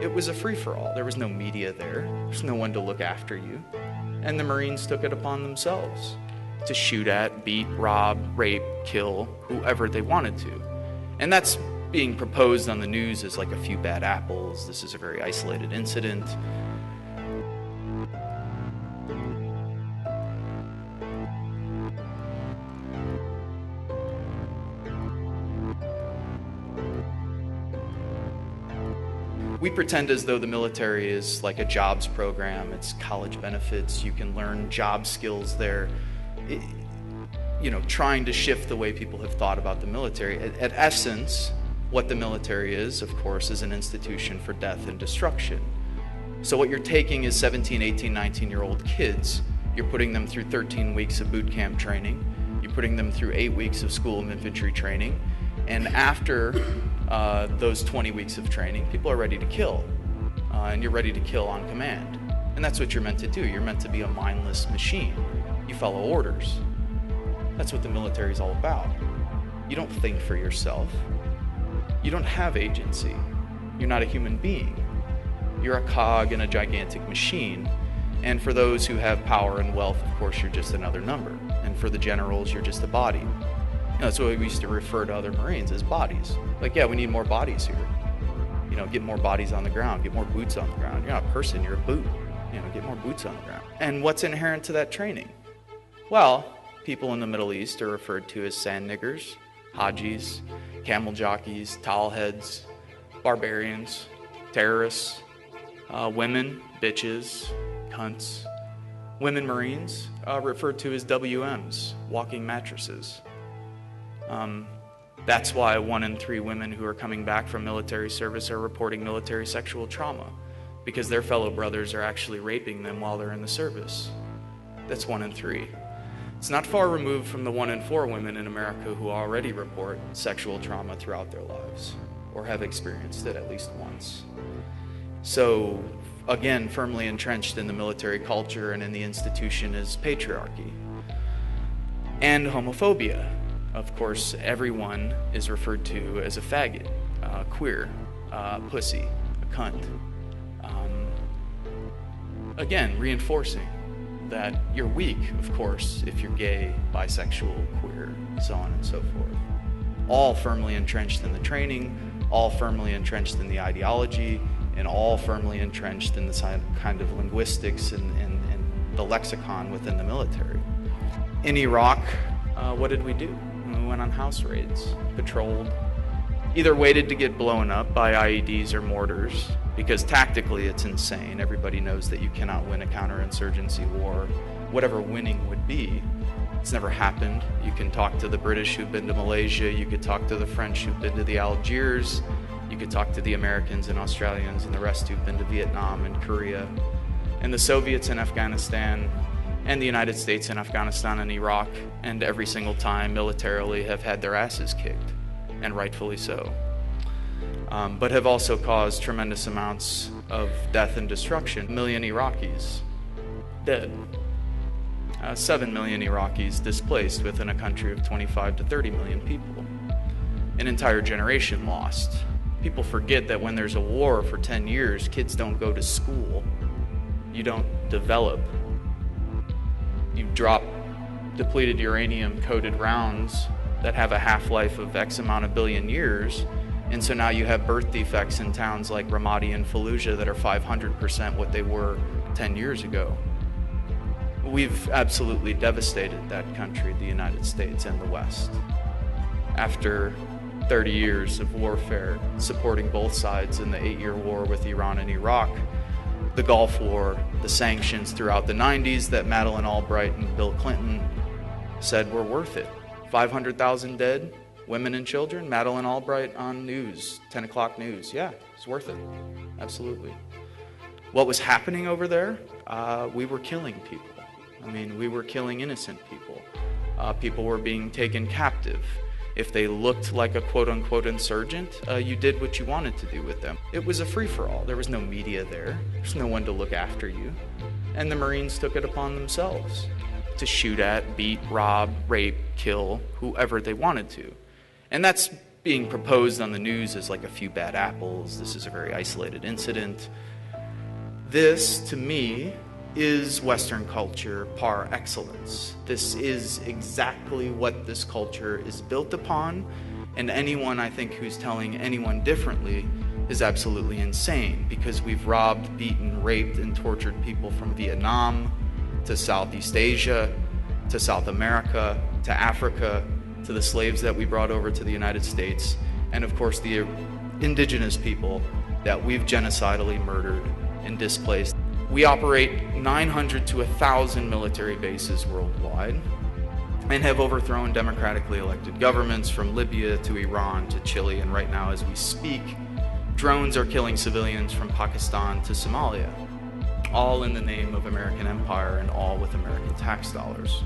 It was a free-for-all. There was no media there. There's no one to look after you. And the Marines took it upon themselves to shoot at, beat, rob, rape, kill whoever they wanted to. And that's being proposed on the news as like a few bad apples. This is a very isolated incident. We pretend as though the military is like a jobs program. It's college benefits. You can learn job skills there. Trying to shift the way people have thought about the military. At essence, what the military is, of course, is an institution for death and destruction. So what you're taking is 17, 18, 19-year-old kids. You're putting them through 13 weeks of boot camp training. You're putting them through 8 weeks of school of infantry training. And after those 20 weeks of training, people are ready to kill. And you're ready to kill on command. And that's what you're meant to do. You're meant to be a mindless machine. You follow orders. That's what the military is all about. You don't think for yourself. You don't have agency. You're not a human being. You're a cog in a gigantic machine. And for those who have power and wealth, of course, you're just another number. And for the generals, you're just a body. That's what we used to refer to other Marines as bodies. Like, yeah, we need more bodies here. Get more bodies on the ground, get more boots on the ground. You're not a person, you're a boot. Get more boots on the ground. And what's inherent to that training? Well, people in the Middle East are referred to as sand niggers, hajis, camel jockeys, towelheads, barbarians, terrorists, women, bitches, cunts. Women Marines referred to as WMs, walking mattresses. That's why 1 in 3 women who are coming back from military service are reporting military sexual trauma, because their fellow brothers are actually raping them while they're in the service. That's 1 in 3. It's not far removed from the 1 in 4 women in America who already report sexual trauma throughout their lives, or have experienced it at least once. So, again, firmly entrenched in the military culture and in the institution is patriarchy and homophobia. Of course, everyone is referred to as a faggot, queer, pussy, a cunt. Again, reinforcing that you're weak, of course, if you're gay, bisexual, queer, so on and so forth. All firmly entrenched in the training, all firmly entrenched in the ideology, and all firmly entrenched in the kind of linguistics and the lexicon within the military. In Iraq, what did we do? We went on house raids, patrolled, either waited to get blown up by IEDs or mortars, because tactically it's insane. Everybody knows that you cannot win a counterinsurgency war, whatever winning would be. It's never happened. You can talk to the British who've been to Malaysia, you could talk to the French who've been to the Algiers, you could talk to the Americans and Australians and the rest who've been to Vietnam and Korea, and the Soviets in Afghanistan, and the United States in Afghanistan and Iraq, and every single time militarily have had their asses kicked, and rightfully so. But have also caused tremendous amounts of death and destruction. 1 million Iraqis dead. 7 million Iraqis displaced within a country of 25 to 30 million people. An entire generation lost. People forget that when there's a war for 10 years, kids don't go to school. You don't develop. You drop depleted uranium-coated rounds that have a half-life of X amount of billion years, and so now you have birth defects in towns like Ramadi and Fallujah that are 500% what they were 10 years ago. We've absolutely devastated that country, the United States and the West. After 30 years of warfare, supporting both sides in the 8-year war with Iran and Iraq, the Gulf War, the sanctions throughout the 90s that Madeleine Albright and Bill Clinton said were worth it. 500,000 dead, women and children. Madeleine Albright on news, 10 o'clock news. Yeah, it's worth it. Absolutely. What was happening over there? We were killing people. We were killing innocent people. People were being taken captive. If they looked like a quote-unquote insurgent, you did what you wanted to do with them. It was a free-for-all. There was no media there. There's no one to look after you. And the Marines took it upon themselves to shoot at, beat, rob, rape, kill whoever they wanted to. And that's being proposed on the news as like a few bad apples. This is a very isolated incident. This, to me, is Western culture par excellence. This is exactly what this culture is built upon, and anyone, I think, who's telling anyone differently is absolutely insane, because we've robbed, beaten, raped, and tortured people from Vietnam to Southeast Asia to South America to Africa to the slaves that we brought over to the United States, and of course the indigenous people that we've genocidally murdered and displaced. We operate 900 to 1,000 military bases worldwide and have overthrown democratically elected governments from Libya to Iran to Chile, and right now as we speak, drones are killing civilians from Pakistan to Somalia, all in the name of American empire and all with American tax dollars.